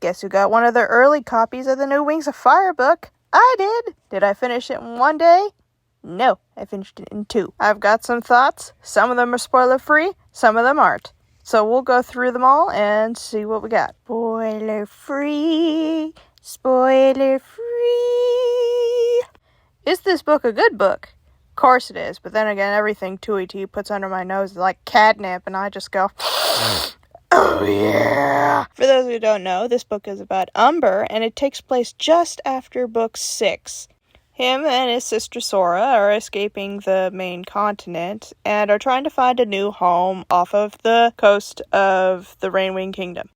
Guess who got one of the early copies of the new Wings of Fire book? I did! Did I finish it in one day? No, I finished it in 2. I've got some thoughts. Some of them are spoiler-free, some of them aren't. So we'll go through them all and see what we got. Spoiler-free, spoiler-free. Is this book a good book? Of course it is, but then again, everything Tui T puts under my nose is like catnip, and I just go, oh yeah! For those who don't know, this book is about Umber, and it takes place just after book 6. Him and his sister Sora are escaping the main continent, and are trying to find a new home off of the coast of the Rainwing Kingdom.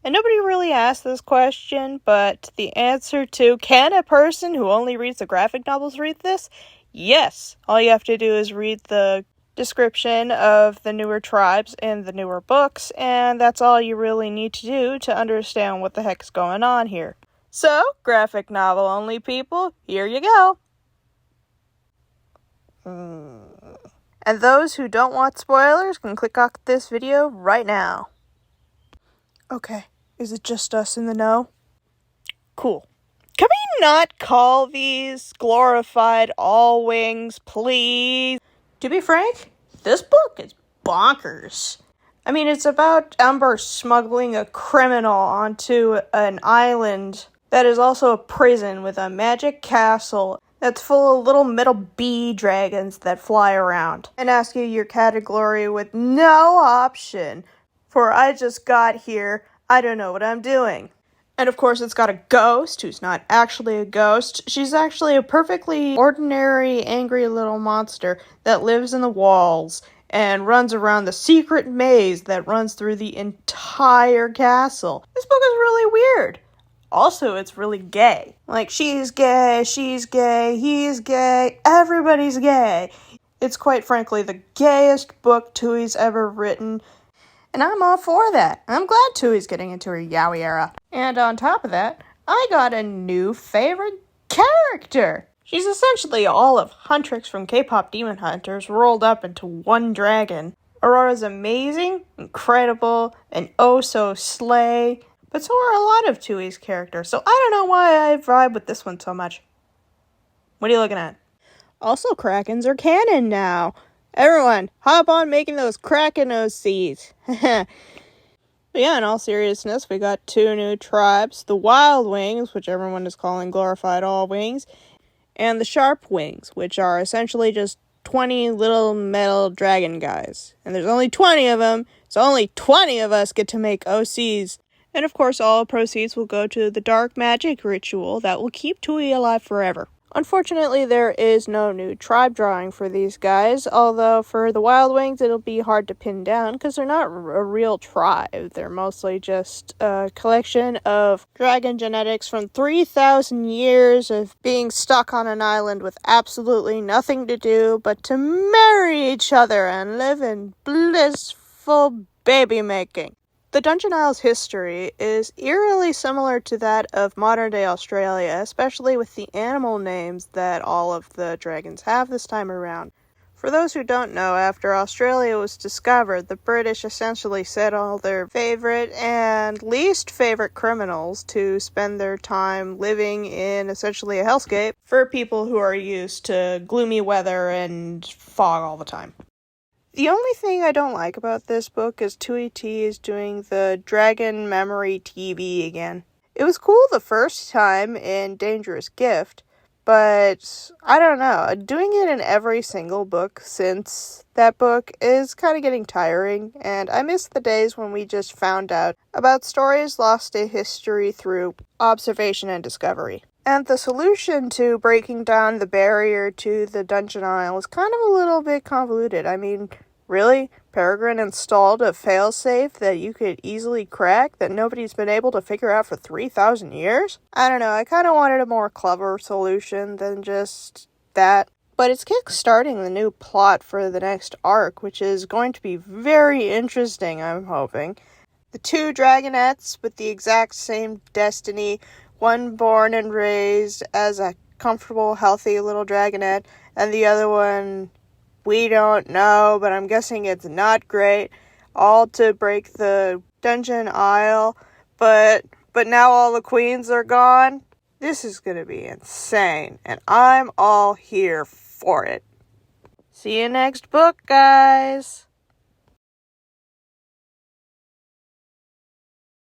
And nobody really asked this question, but the answer to, can a person who only reads the graphic novels read this? Yes! All you have to do is read the description of the newer tribes in the newer books, and that's all you really need to do to understand what the heck is going on here. So, graphic novel only people, here you go! And those who don't want spoilers can click off this video right now. Okay, is it just us in the know? Cool. Can we not call these glorified all wings, please? To be frank, this book is bonkers. I mean, it's about Umber smuggling a criminal onto an island that is also a prison with a magic castle that's full of little metal bee dragons that fly around, and ask you your category with no option, for I just got here, I don't know what I'm doing. And of course, it's got a ghost who's not actually a ghost. She's actually a perfectly ordinary, angry little monster that lives in the walls and runs around the secret maze that runs through the entire castle. This book is really weird. Also, it's really gay. Like, she's gay, he's gay, everybody's gay. It's quite frankly the gayest book Tui's ever written. And I'm all for that. I'm glad Tui's getting into her yaoi era. And on top of that, I got a new favorite character. She's essentially all of Huntrix from K-pop Demon Hunters rolled up into one dragon. Aurora's amazing, incredible, and oh so slay. But so are a lot of Tui's characters, so I don't know why I vibe with this one so much. What are you looking at? Also, Krakens are canon now. Everyone, hop on making those Kraken OCs. But yeah, in all seriousness, we got 2 new tribes. The Wild Wings, which everyone is calling glorified all wings, and the Sharp Wings, which are essentially just 20 little metal dragon guys. And there's only 20 of them, so only 20 of us get to make OCs. And of course, all proceeds will go to the dark magic ritual that will keep Tui alive forever. Unfortunately, there is no new tribe drawing for these guys, although for the Wild Wings it'll be hard to pin down because they're not a real tribe. They're mostly just a collection of dragon genetics from 3,000 years of being stuck on an island with absolutely nothing to do but to marry each other and live in blissful baby making. The Dungeon Isle's history is eerily similar to that of modern-day Australia, especially with the animal names that all of the dragons have this time around. For those who don't know, after Australia was discovered, the British essentially set all their favorite and least favorite criminals to spend their time living in essentially a hellscape for people who are used to gloomy weather and fog all the time. The only thing I don't like about this book is Tui T is doing the Dragon Memory TV again. It was cool the first time in Dangerous Gift, but I don't know, doing it in every single book since that book is kind of getting tiring, and I miss the days when we just found out about stories lost to history through observation and discovery. And the solution to breaking down the barrier to the Dungeon Isle is kind of a little bit convoluted. I mean, really? Peregrine installed a failsafe that you could easily crack that nobody's been able to figure out for 3,000 years? I don't know, I kind of wanted a more clever solution than just that. But it's kickstarting the new plot for the next arc, which is going to be very interesting, I'm hoping. The 2 dragonettes with the exact same destiny, one born and raised as a comfortable, healthy little dragonette, and the other one, we don't know, but I'm guessing it's not great, all to break the Dungeon Isle, but but now all the queens are gone. This is gonna be insane, and I'm all here for it. See you next book, guys.